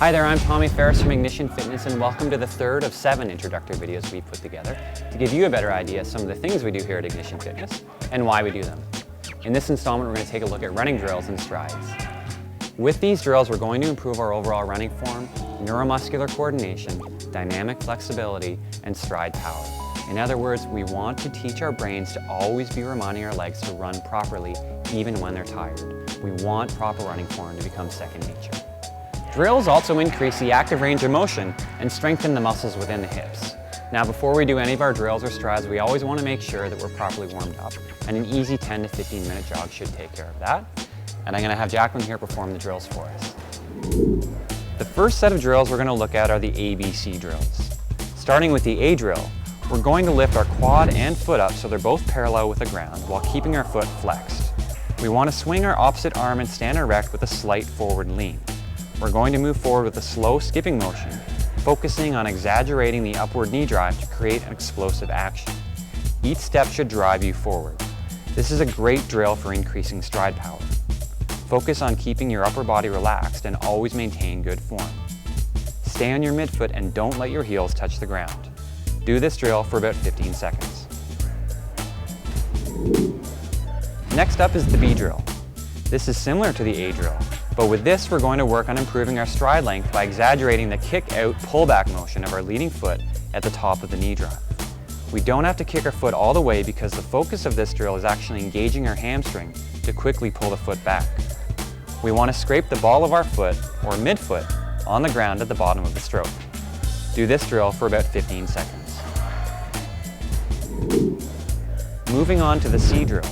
Hi there, I'm Tommy Ferris from Ignition Fitness, and welcome to the third of 7 introductory videos we've put together to give you a better idea of some of the things we do here at Ignition Fitness and why we do them. In this installment, we're going to take a look at running drills and strides. With these drills, we're going to improve our overall running form, neuromuscular coordination, dynamic flexibility, and stride power. In other words, we want to teach our brains to always be reminding our legs to run properly even when they're tired. We want proper running form to become second nature. Drills also increase the active range of motion and strengthen the muscles within the hips. Now, before we do any of our drills or strides, we always want to make sure that we're properly warmed up, and an easy 10 to 15 minute jog should take care of that. And I'm going to have Jacqueline here perform the drills for us. The first set of drills we're going to look at are the ABC drills. Starting with the A drill, we're going to lift our quad and foot up so they're both parallel with the ground while keeping our foot flexed. We want to swing our opposite arm and stand erect with a slight forward lean. We're going to move forward with a slow skipping motion, focusing on exaggerating the upward knee drive to create an explosive action. Each step should drive you forward. This is a great drill for increasing stride power. Focus on keeping your upper body relaxed and always maintain good form. Stay on your midfoot and don't let your heels touch the ground. Do this drill for about 15 seconds. Next up is the B drill. This is similar to the A drill, but with this we're going to work on improving our stride length by exaggerating the kick-out pull-back motion of our leading foot at the top of the knee drive. We don't have to kick our foot all the way because the focus of this drill is actually engaging our hamstring to quickly pull the foot back. We want to scrape the ball of our foot, or midfoot, on the ground at the bottom of the stroke. Do this drill for about 15 seconds. Moving on to the C drill.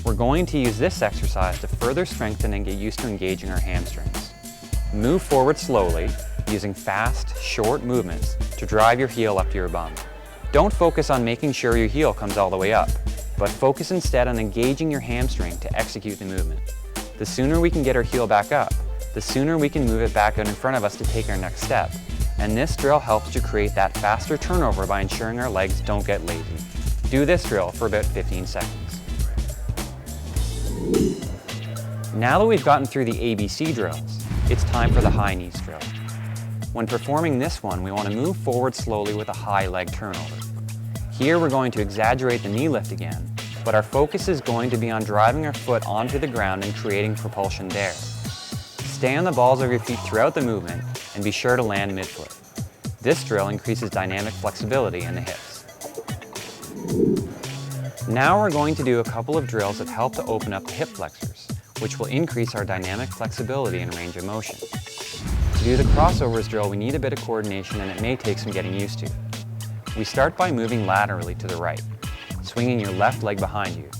We're going to use this exercise to further strengthen and get used to engaging our hamstrings. Move forward slowly, using fast, short movements to drive your heel up to your bum. Don't focus on making sure your heel comes all the way up, but focus instead on engaging your hamstring to execute the movement. The sooner we can get our heel back up, the sooner we can move it back out in front of us to take our next step. And this drill helps to create that faster turnover by ensuring our legs don't get lazy. Do this drill for about 15 seconds. Now that we've gotten through the ABC drills, it's time for the high knees drill. When performing this one, we want to move forward slowly with a high leg turnover. Here we're going to exaggerate the knee lift again, but our focus is going to be on driving our foot onto the ground and creating propulsion there. Stay on the balls of your feet throughout the movement and be sure to land midfoot. This drill increases dynamic flexibility in the hips. Now we're going to do a couple of drills that help to open up the hip flexors, which will increase our dynamic flexibility and range of motion. To do the crossovers drill, we need a bit of coordination and it may take some getting used to. We start by moving laterally to the right, swinging your left leg behind you.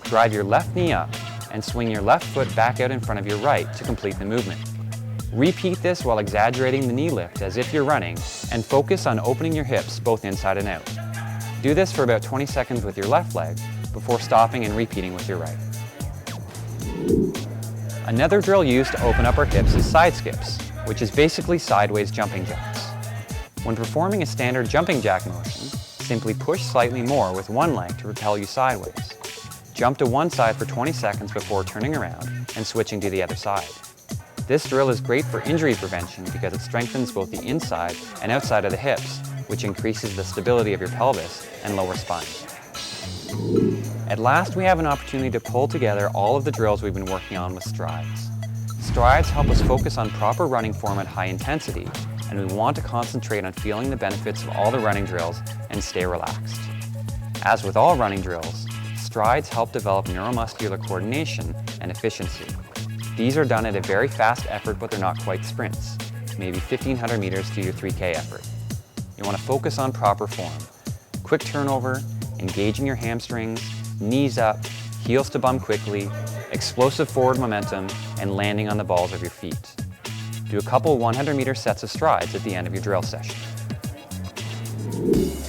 Drive your left knee up and swing your left foot back out in front of your right to complete the movement. Repeat this while exaggerating the knee lift as if you're running and focus on opening your hips both inside and out. Do this for about 20 seconds with your left leg before stopping and repeating with your right. Another drill used to open up our hips is side skips, which is basically sideways jumping jacks. When performing a standard jumping jack motion, simply push slightly more with one leg to propel you sideways. Jump to one side for 20 seconds before turning around and switching to the other side. This drill is great for injury prevention because it strengthens both the inside and outside of the hips, which increases the stability of your pelvis and lower spine. At last, we have an opportunity to pull together all of the drills we've been working on with strides. Strides help us focus on proper running form at high intensity, and we want to concentrate on feeling the benefits of all the running drills and stay relaxed. As with all running drills, strides help develop neuromuscular coordination and efficiency. These are done at a very fast effort, but they're not quite sprints, maybe 1,500 meters to your 3K effort. You want to focus on proper form. Quick turnover, engaging your hamstrings, knees up, heels to bum quickly, explosive forward momentum, and landing on the balls of your feet. Do a couple 100-meter sets of strides at the end of your drill session.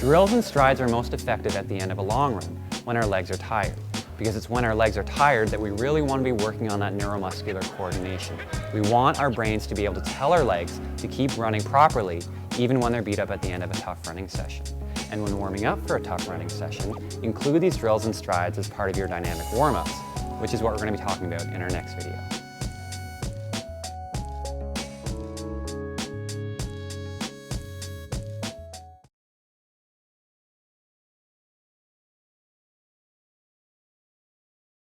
Drills and strides are most effective at the end of a long run when our legs are tired, because it's when our legs are tired that we really want to be working on that neuromuscular coordination. We want our brains to be able to tell our legs to keep running properly even when they're beat up at the end of a tough running session. And when warming up for a tough running session, include these drills and strides as part of your dynamic warm-ups, which is what we're going to be talking about in our next video.